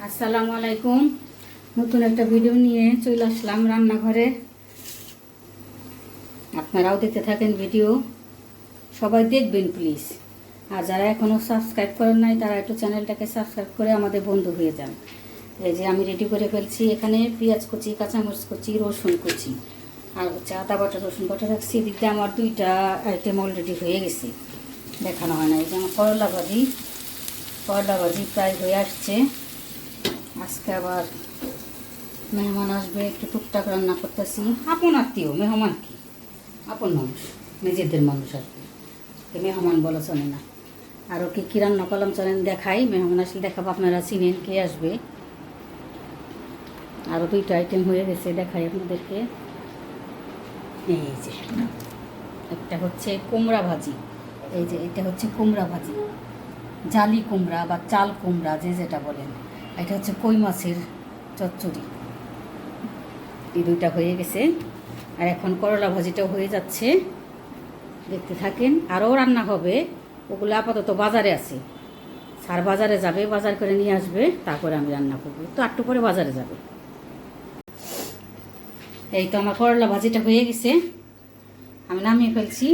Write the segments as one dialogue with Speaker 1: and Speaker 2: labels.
Speaker 1: আসসালামু আলাইকুম। নতুন একটা ভিডিও নিয়ে চলে আসলাম রান্নাঘরে। আপনারাও দেখতে থাকেন ভিডিও, সবাই দেখবেন প্লিজ। আর যারা এখনও সাবস্ক্রাইব করেন নাই তারা একটু চ্যানেলটাকে সাবস্ক্রাইব করে আমাদের বন্ধু হয়ে যান। এই যে আমি রেডি করে ফেলছি, এখানে পেঁয়াজ কুচি, কাঁচামরিচ কুচি, রসুন কুচি আর হচ্ছে আদা বাটা, রসুন বাটা রাখছি। এদিকে আমার দুইটা আইটেম অলরেডি হয়ে গেছে, দেখানো হয় না। এই যে আমার করলা ভাজি প্রায় হয়ে আসছে। আজকে আবার মেহমান আসবে, একটু টুকটাক রান্না করতেছি। আপন আত্মীয়, মেহমান কি আপন মানুষ, নিজেদের মানুষ আর কি, মেহমান বলা চলে না। আরও কি রান্না করলাম চলেন দেখাই। মেহমান আসলে দেখাবো, আপনারা চিনেন কে আসবে। আরও দুইটা আইটেম হয়ে গেছে, দেখাই আপনাদেরকে। এই যে একটা হচ্ছে কুমড়া ভাজি, এই যে এটা হচ্ছে কুমড়া ভাজি, জালি কুমড়া বা চাল কুমড়া যে যেটা বলেন। এটা হচ্ছে কই মাছের চচ্চড়ি। এই দুইটা হয়ে গেছে, আর এখন করলা ভাজিটাও হয়ে যাচ্ছে, দেখতে থাকেন। আরও রান্না হবে, ওগুলো আপাতত বাজারে আছে। স্যার বাজারে যাবে, বাজার করে নিয়ে আসবে, তারপরে আমি রান্না করবো। তো একটু পরে বাজারে যাবে। এই তো আমার করলা ভাজিটা হয়ে গেছে, আমি নামিয়ে ফেলছি।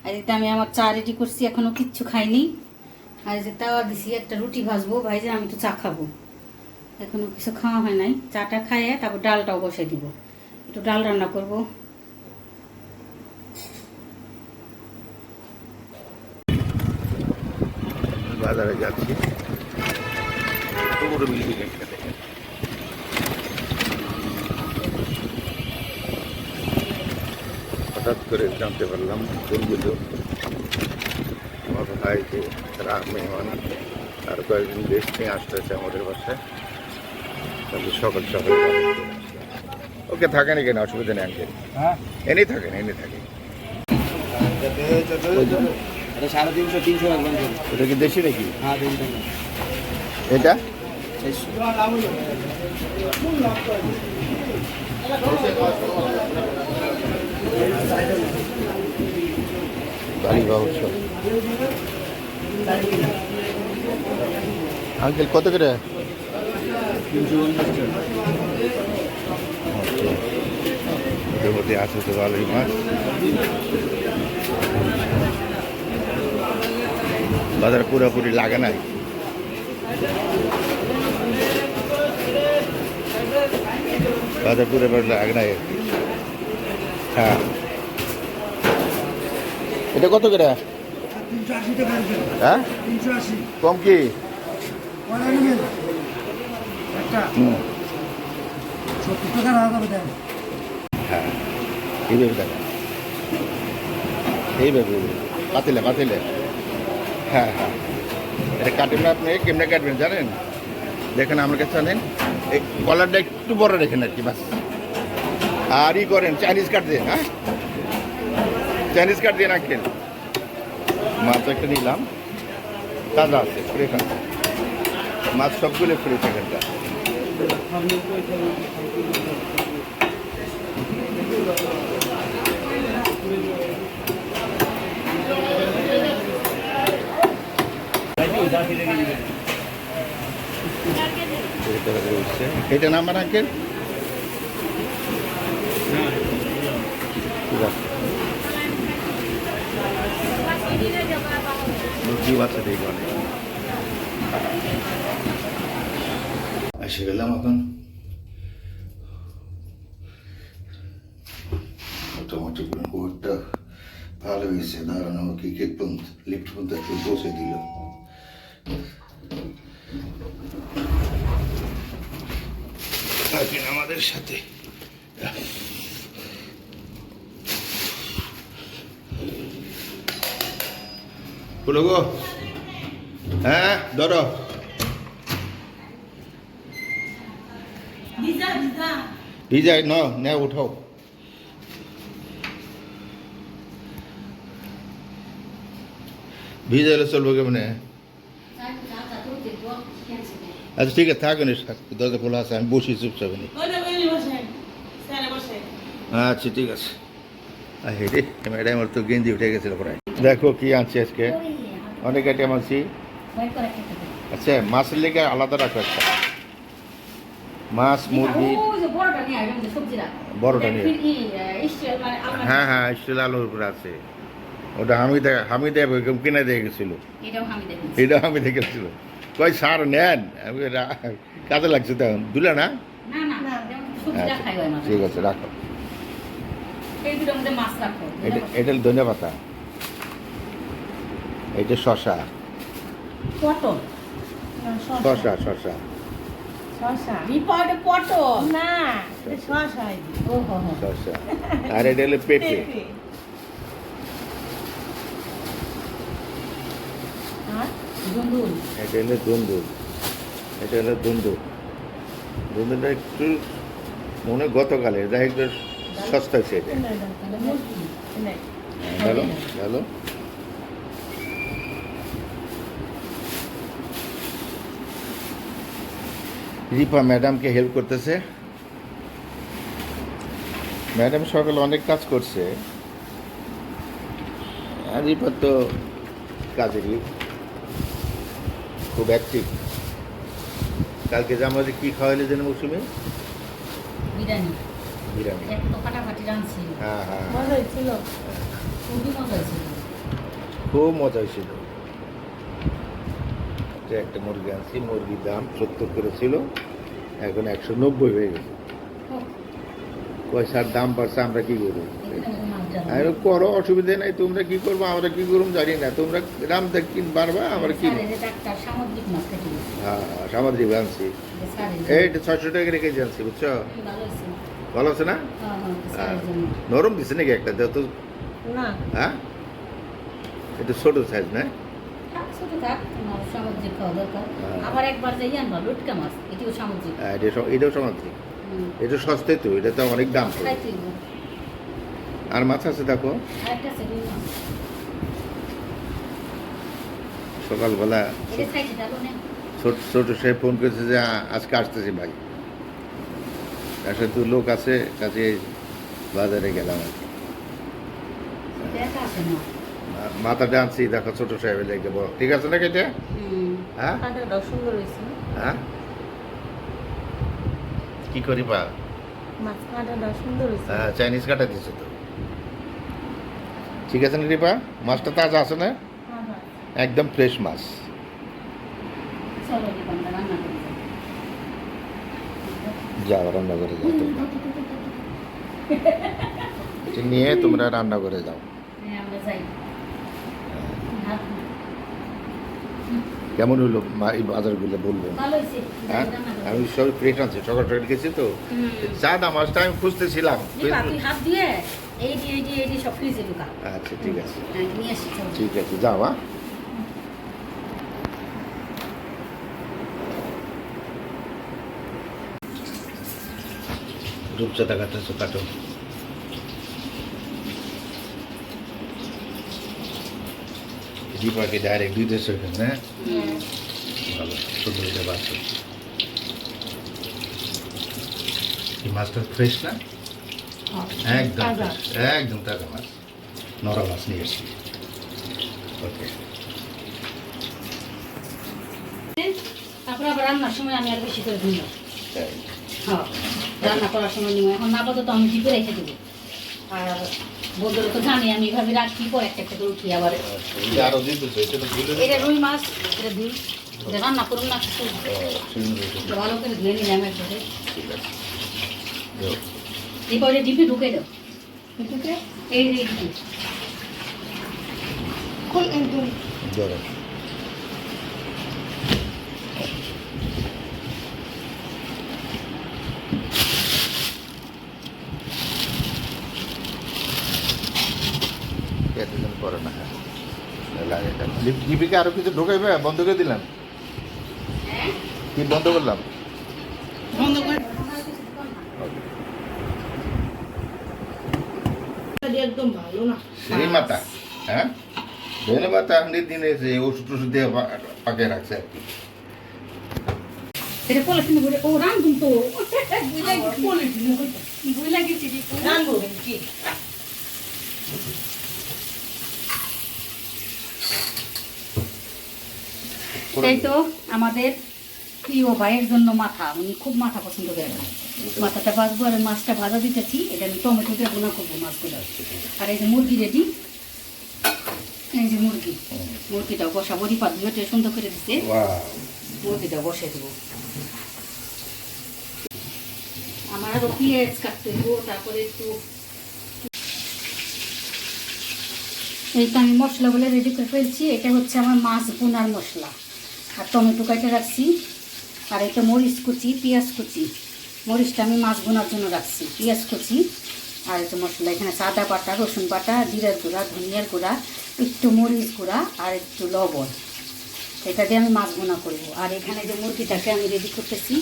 Speaker 1: আর এতে আমি আমার চা রেডি করছি, এখনও কিচ্ছু খাইনি। আর এই যে তাওয়া দিছি, একটা রুটি ভাজবো, ভাইজে আমি তো চা খাবো। এখনো কিছু খাওয়া হয় নাই, চাটা খাইয়ে তারপর ডালটাও বসে দিব। একটু ডাল রান্না করব।
Speaker 2: বাজারে যাচ্ছি, হঠাৎ করে জানতে পারলাম কোনগুলো আমার ভাই যে মেহমান আর কয়েকদিন রেস্ট নিয়ে আসতেছে আমাদের বাসায়। তাহলে সকাল সকাল ওকে থাকেন, এখানে অসুবিধা নেই আঙ্কেল। এনেই থাকেন। এটা কি দেশি নাকি? এটা আঙ্কেল কত করে? এর মধ্যে আছে তো ভালোই মাছ। বাজার পুরোপুরি লাগে নাই, বাজার পুরোপুরি লাগে নাই। হ্যাঁ, এটা কত করে? হ্যাঁ, কম কি? হ্যাঁ, এইভাবে দেখা, এইভাবে পাতিলে। হ্যাঁ, এটা কাটবেন না আপনি। কেমনে কাটবেন জানেন? দেখেন আমার কাছে জানেন, এই কলারটা একটু বড় রেখেন আর কি, বাস। আর করেন চাইনিজ কাট দেন। হ্যাঁ, চাইনিজ কাট দিয়ে আঁকেন। মাছ একটা নিলাম, তাজা আছে, ফ্রেশ আছে মাছ, সবগুলো ফ্রেশ এখানটা। এটা নাম্বার আঙ্কেল আছে, দেখবেন। এসে গেলাম এখন। মোটামুটি কোর্টটা ভালো হয়েছে, দাঁড়ানো ক্রিকেট পর্যন্ত, লিফট পর্যন্ত একটু পৌঁছে দিল। থাকেন আমাদের সাথে। বলো গো, হ্যাঁ ধরো। ভিজাই নে উঠাও। ভিজাইলে চলবো কেমনে? আচ্ছা ঠিক আছে, থাকেন, দরজা খোলা আছে, আমি বসি চুপচাপ। আচ্ছা ঠিক আছে। হেঁটে ম্যাডাম আমার তো গেঞ্জি উঠে গেছিল প্রায়। দেখো কি আনছি আজকে, অনেক আইটেম আনছি। আচ্ছা, মাছের লেগে আলাদা রাখো একটা। মাছ মুরগি
Speaker 1: ওই যে বড়টা নিয়ে আসবেন যে সবজিরা
Speaker 2: বড়টা নিয়ে।
Speaker 1: স্টিল মানে আলমারি।
Speaker 2: হ্যাঁ হ্যাঁ স্টিল আলুর উপরে আছে ওটা হামিদে কিনে দিয়ে গেছিল
Speaker 1: এটাও আমি দেখি।
Speaker 2: এটাও আমি দেখেছিল কই সার নেন আমি কাজে লাগছে তখন দুলা না
Speaker 1: না না না যেমন সবজিরা
Speaker 2: আচ্ছা,
Speaker 1: খাই হয় না।
Speaker 2: ঠিক আছে রাখো
Speaker 1: এই দুটোর মধ্যে মাছ রাখো।
Speaker 2: এটা ধনিয়া পাতা এটা শশা
Speaker 1: পটল।
Speaker 2: শশা শশা
Speaker 1: রিপোর্টে পটল।
Speaker 3: না এটা শসা এটা।
Speaker 1: ও হো হো।
Speaker 2: শশা আর এটা হলো পেঁপে
Speaker 3: পেঁপে। আর
Speaker 1: দুন্দুল।
Speaker 2: এটা হলো দুন্দুল এটা হলো দুন্দুল দুন্দুলটা একটু মনে হয় গতকালে যাই একটু সস্তা হয়েছে এটা
Speaker 1: তাহলে মুরগি।
Speaker 3: নাই।
Speaker 2: ভালো ভালো রিপা ম্যাডামকে হেল্প করতেছে ম্যাডাম সকালে অনেক কাজ করছে আর রিপা তো কাজেরই খুব অ্যাক্টিভ কালকে যে আমাদের কী খাওয়াইলে যেন মৌসুমি
Speaker 1: বিরিয়ানি।
Speaker 2: বিরিয়ানি
Speaker 1: এক তো ফাটাফাটি রাঁধছি।
Speaker 2: হ্যাঁ হ্যাঁ
Speaker 3: মজা হয়েছিল।
Speaker 1: খুবই মজা হয়েছিল।
Speaker 2: খুব মজা হয়েছিল যে একটা মুরগি আনছি মুরগির দাম 70 করে ছিল এখন 190 হয়ে গেছে পয়সার দাম বাড়ছে আমরা কি করবো আমি বলি, করো অসুবিধা নাই তোমরা কি করবো আমরা কি করবো জানি না তোমরা দাম কিন পারবা আমরা কি
Speaker 1: সামুদ্রিক মাছ কেটে দিয়েছি।
Speaker 2: হ্যাঁ সামুদ্রিক আনছি এইটা 600 টাকা রেখে আনছি বুঝছো
Speaker 1: ভালো হয়েছে।
Speaker 2: ভালো আছে না
Speaker 1: হ্যাঁ হ্যাঁ স্যারের জন্য।
Speaker 2: নরম দিছে নাকি একটা যত
Speaker 3: না
Speaker 2: হ্যাঁ এটা ছোট সাইজ না
Speaker 1: থাক, ছোট থাক, তোমার সামুদ্রিক খাওয়া দরকার।
Speaker 2: হ্যাঁ।
Speaker 1: আবার একবার যাই আনবা লটকা মাছ, এটিও সামুদ্রিক।
Speaker 2: এটাও সামুদ্রিক এটা সস্তাই তো এটা তো অনেক দাম পড়ে।
Speaker 1: খাইতেই হবে।
Speaker 2: আর মাছ আছে দেখো
Speaker 1: আরেকটা আছে রুই মাছ।
Speaker 2: সকালবেলা
Speaker 1: এটা খাইতে যাবো না?
Speaker 2: ছোট ছোট সে ফোন করেছে যে আজকে আসতেছি ভাই তার সাথে তো লোক আছে কাজে বাজারে গেলাম আর কি।
Speaker 1: দেখা আছে না।
Speaker 2: আর মাথাটা আনছি দেখো ছোট সাহেবের লেগে বড় ঠিক আছে না কেটে হ্যাঁ
Speaker 3: কাঁটাটাও সুন্দর হয়েছে।
Speaker 2: হ্যাঁ কি করি পা
Speaker 3: মাছ কাঁটাটাও সুন্দর হয়েছে।
Speaker 2: হ্যাঁ চাইনিজ কাটা দিছে তো ঠিক আছে না রিপা মাছটা তাজা আছে না
Speaker 3: হ্যাঁ, হ্যাঁ।
Speaker 2: একদম ফ্রেশ মাছ
Speaker 1: চলো দোকানটা রান্না করে
Speaker 2: যাও রান্না করে যাও তোমরা এটা নিয়ে তোমরা রান্না করে যাও
Speaker 1: হ্যাঁ আমরা যাই। ভাত
Speaker 2: কেমন হলো এই বাজারগুলো বলবেন
Speaker 1: ভালো হয়েছে।
Speaker 2: হ্যাঁ
Speaker 1: রান্না করে।
Speaker 2: আমি সব ফ্রেশ আনছি সকাল সকাল গেছি তো চাঁদা মাছটা আমি খুঁজতেছিলাম
Speaker 1: দীপা, তুই হাত দিয়ে এই সব ফ্রিজে ঢুকা।
Speaker 2: আচ্ছা ঠিক আছে
Speaker 1: হ্যাঁ, নিয়ে আসি চলো।
Speaker 2: ঠিক আছে যাও হ্যাঁ রূপচাঁদা কাটাচ্ছ কাটো দীপাকে ডাইরেক্ট দুই দেশ ওইখানে হ্যাঁ
Speaker 3: হ্যাঁ।
Speaker 2: ভালো সুন্দর এটা বাচ্চা এই মাছটা ফ্রেশ না একদম
Speaker 3: তাজা।
Speaker 2: fresh, একদম তাজা মাছ নরম মাছ নিয়ে এসছি ওকে
Speaker 1: তারপর আবার রান্নার সময় আমি আর বেশি করে দিই না। হ্যাঁ, রান্না করার সময় নিব এখন আপাতত আমি ডিপে রেখে দেবো। আর বন্ধুরা তো জানি আমি এভাবে রাখি পর একটা একটা করে উঠি আবার।
Speaker 2: আরো দিন তো এটা তো ভুলে
Speaker 1: এটা রুই মাছ, এটা দিই, এটা রান্না করুন না কিছু, এটা ভালো করে ধুয়ে নিলাম একবারে।
Speaker 2: ঠিক আছে দাও।
Speaker 1: এরপর এটা ডিপে ঢুকে দাও,
Speaker 3: এটুকে
Speaker 1: এই যে এই ডিপে।
Speaker 3: খুল একদম।
Speaker 2: ধরো। এতজন করে না হ্যাঁ লাগে লিপিকে আরো কিছু ঢোকাইবে বন্ধ করে দিলাম কি বন্ধ করলাম
Speaker 1: বন্ধ করে
Speaker 3: এটা একদম ভালো না।
Speaker 2: সেই মাথা হ্যাঁ ধনে পাতা আপনি দিনে যে ওষুধ টষুধ দিয়ে পাকে রাখছে আর কি
Speaker 1: এটা পলিথিনে ভরে ও রান্ধুন তো বুঝলা গেছি
Speaker 3: রানবো কি?
Speaker 1: এই তো আমাদের প্রিয় ভাইয়ের জন্য মাথা, উনি খুব মাথা পছন্দ করে না। মাথাটা ভাজবো আর মাছটা ভাজা দিতেছি, এটা আমি টমেটো দিয়ে গুঁড়া করবো মাছগুলো। আর এই যে মুরগি রেডি, এই যে মুরগিটাও বসাবো, রিপা ধুয়ে সুন্দর করে দিতে মুরগিটা বসে দেবো। আমার আরো পেঁয়াজ কাটতে দেবো, তারপরে একটু এই তো আমি মশলাগুলো রেডি করে ফেলছি। এটা হচ্ছে আমার মাছ বোনার মশলা, আর টমেটো কেটে রাখছি, আর এটা মরিচ কুচি, পেঁয়াজ কুচি। মরিচটা আমি মাছ বোনার জন্য রাখছি, পেঁয়াজ কুচি আর একটু মশলা। এখানে আদা বাটা, রসুন বাটা, জিরার গুঁড়া, ধনিয়ার গুঁড়া, একটু মরিচ গুঁড়া আর একটু লবণ। এটা দিয়ে আমি মাছ বোনা করবো। আর এখানে যে মুরগিটাকে আমি রেডি করতেছি,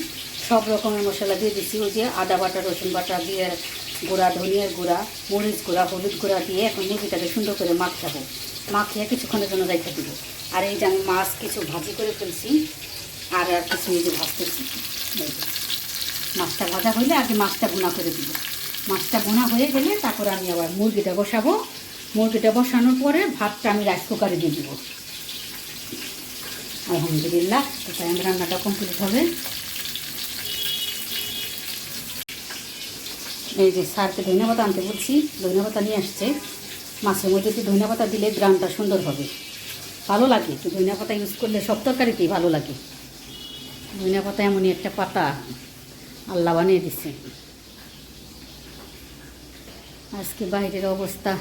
Speaker 1: সব রকমের মশলা দিয়ে দিচ্ছি। ওই যে আদা বাটা, রসুন বাটা, জিরার গুঁড়া, ধনিয়ার গুঁড়া, মরিচ গুঁড়া, হলুদ গুঁড়া দিয়ে এখন মুরগিটাকে সুন্দর করে মাখাবো। মাখিয়ে কিছুক্ষণের জন্য রেখে দিব। আর এই যে আমি মাছ কিছু ভাজি করে ফেলছি, আর কিছু এই যে ভাজতেছি। মাছটা ভাজা হলে আগে মাছটা ভুনা করে দিব। মাছটা ভুনা হয়ে গেলে তারপরে আমি আবার মুরগিটা বসাবো। মুরগিটা বসানোর পরে ভাতটা আমি রাইস কুকারে দিয়ে দিব। আলহামদুলিল্লাহ, তো তাই আমি রান্নাটা কমপ্লিট হবে। এই যে স্যারকে ধনিয়া পাতা আনতে বলছি, ধনিয়া পাতা নিয়ে আসছে। মাছের মধ্যে একটু ধনিয়া পাতা দিলে গ্রানটা সুন্দর হবে, ভালো লাগে। একটু ধনিয়া পাতা ইউজ করলে সব তরকারিতেই ভালো লাগে। ধনিয়া পাতা এমনই একটা পাতা আল্লাহ বানিয়ে দিচ্ছে। আজকে বাইরের অবস্থা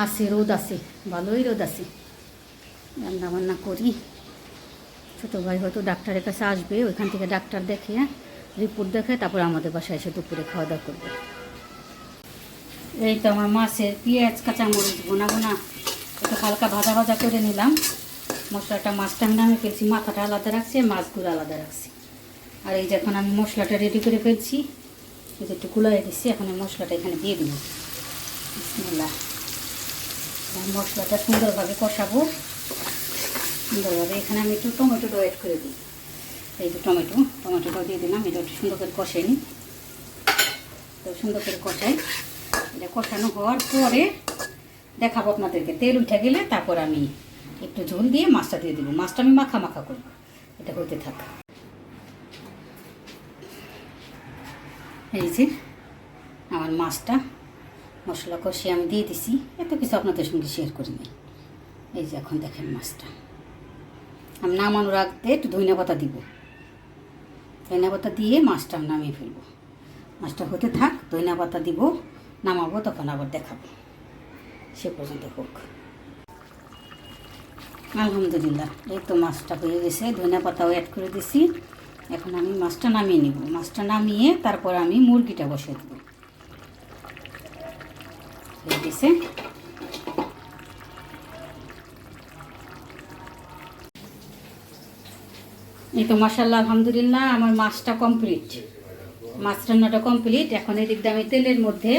Speaker 1: আছে, রোদ আছে, ভালোই রোদ আছে। রান্না বান্না করি। ছোটো ভাই হয়তো ডাক্তারের কাছে আসবে, ওইখান থেকে ডাক্তার দেখে রিপোর্ট দেখে তারপরে আমাদের বাসায় এসে দুপুরে খাওয়া দাওয়া করবে। এই তো আমার মাছের পেঁয়াজ কাঁচামরিচ বোনা একটু হালকা ভাজা ভাজা করে নিলাম। মশলাটা মাছটা আমি নামে ফেলছি, মাথাটা আলাদা রাখছি, মাছগুলো আলাদা রাখছি। আর এই যখন আমি মশলাটা রেডি করে ফেলছি, এটা একটু কুলাইয়ে দিচ্ছি। এখন আমি মশলাটা এখানে দিয়ে দিব। বিসমিল্লাহ। মশলাটা সুন্দরভাবে কষাবো, সুন্দরভাবে। এখানে আমি একটু টমেটোটাও অ্যাড করে দিই। এই যে টমেটোটাও দিয়ে দিলাম। এটা একটু সুন্দর করে কষাই নিই, তো সুন্দর করে কষাই। এটা কষানো হওয়ার পরে দেখাবো আপনাদেরকে। তেল উঠে গেলে তারপর আমি একটু ঝোল দিয়ে মাছটা দিয়ে দেবো। মাছটা আমি মাখা মাখা করবো, এটা হইতে থাক। এই যে আমার মাছটা মশলা কষিয়ে আমি দিয়ে দিছি। এত কিছু আপনাদের সঙ্গে শেয়ার করি নাই। এই যে এখন দেখেন মাছটা আমি নামানোর আগে একটু ধনিয়া পাতা দিব। ধনিয়া পাতা দিয়ে মাছটা আমি নামিয়ে ফেলবো। মাছটা হতে থাক, ধনিয়া পাতা দিব, নামাবো, তখন আবার দেখাবো। সে পর্যন্ত হোক। আলহামদুলিল্লাহ, এই তো মাছটা হয়ে গেছে। ধনিয়া পাতাও অ্যাড করে দিছি। এখন আমি মাছটা নামিয়ে নিব। মাছটা নামিয়ে তারপর আমি মুরগিটা বসিয়ে দেবো। হয়ে গেছে। এই তো মাশাআল্লাহ, আলহামদুলিল্লাহ, আমার মাছটা কমপ্লিট। মাছ রান্নাটা কমপ্লিট। এখন এদিক দিয়ে আমি তেলের মধ্যে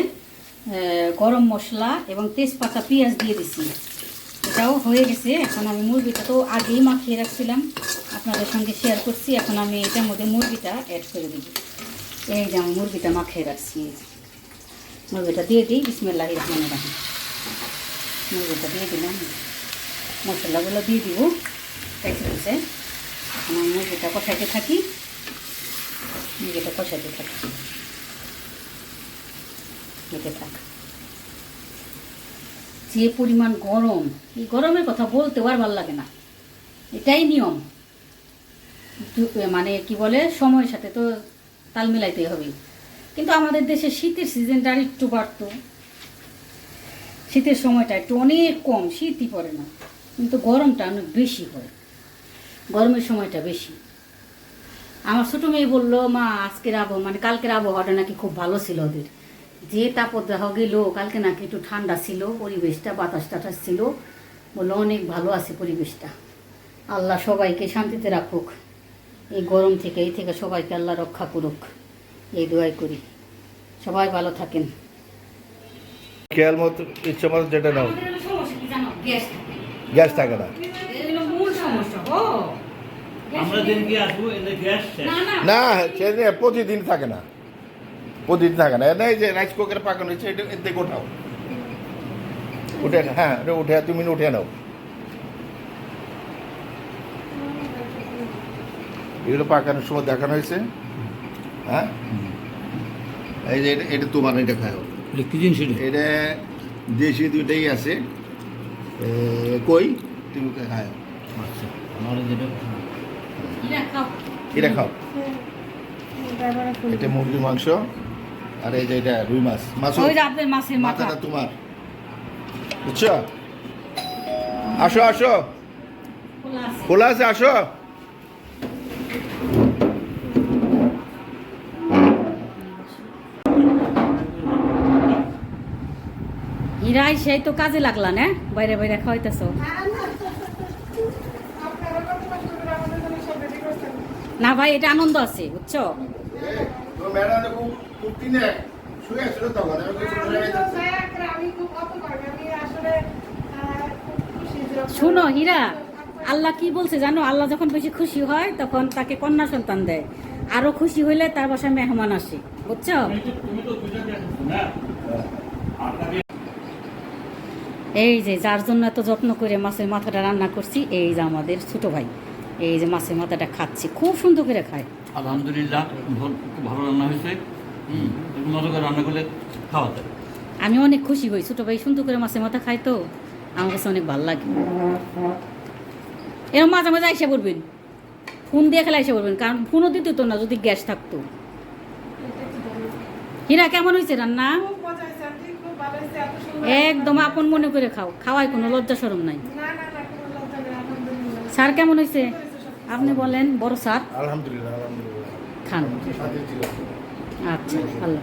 Speaker 1: গরম মশলা এবং তেজপাতা, পেঁয়াজ দিয়ে দিছি। এটাও হয়ে গেছে। এখন আমি মুরগিটা তো আগেই মাখিয়ে রাখছিলাম, আপনাদের সঙ্গে শেয়ার করছি। এখন আমি এটার মধ্যে মুরগিটা অ্যাড করে দিব। এই যে আমি মুরগিটা মাখিয়ে রাখছি, মুরগিটা দিয়ে দিই। বিসমিল্লাহির রহমানির রহিম। মুরগিটা দিয়ে দিলাম, মশলাগুলো দিয়ে দিব। এখন আমি মুরগিটা কষাইতে থাকি। দিতে থাক। যে পরিমাণ গরম, এই গরমের কথা বলতে আর ভালো লাগে না। এটাই নিয়ম, মানে কি বলে, সময়ের সাথে তো তাল মিলাইতেই হবে। কিন্তু আমাদের দেশে শীতের সিজনটা আর একটু বাড়তো। শীতের সময়টা একটু অনেক কম, শীতই পড়ে না, কিন্তু গরমটা অনেক বেশি হয়। গরমের সময়টা বেশি। আমার ছোটো মেয়ে বললো, মা আজকের আবহাওয়া, মানে কালকের আবহাওয়াটা নাকি খুব ভালো ছিল ওদের। যে তাপদাহ গেল, কালকে নাকি একটু ঠান্ডা ছিল পরিবেশটা, বাতাস টাতাস ছিল। বললো অনেক ভালো আছে পরিবেশটা। আল্লাহ সবাইকে শান্তিতে রাখুক এই গরম থেকে, এই থেকে সবাইকে আল্লাহ রক্ষা করুক, এই দোয়াই করি। সবাই ভালো থাকেন।
Speaker 2: খেয়াল মতো, ইচ্ছে মতো যেটা নাও।
Speaker 1: সমস্যা কি জানো?
Speaker 2: গ্যাস থাকে না।
Speaker 1: মূল সমস্যা।
Speaker 4: আমরা দিনকে আসবো, এদের গ্যাস শেষ।
Speaker 2: না, সেদিন প্রতিদিন থাকে না, প্রতিদিন থাকে না। এই যে রাইস কুকারে পাকানো হয়েছে, এটা এর থেকে ওঠাও, উঠে না। হ্যাঁ, এটা উঠে, তুমি উঠে নাও। এগুলো পাকানোর সময় দেখানো হয়েছে। হ্যাঁ, এই যে এটা তোমার, এটা খাও।
Speaker 4: এটা কি জিনিস এটা?
Speaker 2: এটা দেশি দুইটাই আছে। কই তুমি খাও,
Speaker 4: আচ্ছা, আমার যেটা
Speaker 1: হীরা খাও।
Speaker 2: এটা খাও। এটা মুরগির মাংস, আর এই যে এটা রুই মাছ। মাছ
Speaker 1: ওই যে আপনার মাছের মাথা।
Speaker 2: মাথাটা তোমার, বুঝছো? আসো আসো,
Speaker 1: খোলা আছে।
Speaker 2: খোলা আছে, আসো।
Speaker 1: হীরাই সেই তো কাজে লাগলা না, বাইরে বাইরে খাওয়াইতেছ। না ভাই, এটা আনন্দ আছে, বুঝছো?
Speaker 2: ম্যাডাম খুব কুর্তি নেই, শুয়ে আসলে তখন আমি কিছু বলে যাচ্ছি।
Speaker 1: শুনো হীরা, আল্লাহ কি বলছে জানো? আল্লাহ যখন বেশি খুশি হয় তখন তাকে কন্যা সন্তান দেয়, আরো খুশি হইলে তার বাসায় মেহমান আসে, বুঝছো?
Speaker 4: তুমি তো দুইটা দেখছো না? আপনাকে
Speaker 1: এই যে যার জন্য এত যত্ন করে মাছের মাথাটা রান্না করছি, এই যে আমাদের ছোট ভাই, এই যে মাছের মাথাটা খাচ্ছি, খুব সুন্দর করে খায়।
Speaker 4: আলহামদুলিল্লাহ, খুব ভালো রান্না হয়েছে। এরকম মতো করে রান্না করলে খাওয়া যায়।
Speaker 1: আমি অনেক খুশি হই, ছোট ভাই সুন্দর করে মাছের মাথা খায় তো আমার কাছে অনেক ভালো লাগে। এরকম মাঝে মাঝে এসে পড়বেন, ফোন দিয়ে খেলে এসে পড়বেন, কারণ ফোনও দিত তো না যদি গ্যাস থাকতো। হীরা কেমন হয়েছে রান্না? একদম আপন মনে করে খাও, খাওয়ায় কোনো লজ্জা শরম নাই। স্যার কেমন হয়েছে আপনি বলেন, বড় স্যার?
Speaker 2: আলহামদুলিল্লাহ, আলহামদুলিল্লাহ।
Speaker 1: খান।
Speaker 2: সাথে ছিল।
Speaker 1: আচ্ছা, আল্লাহ।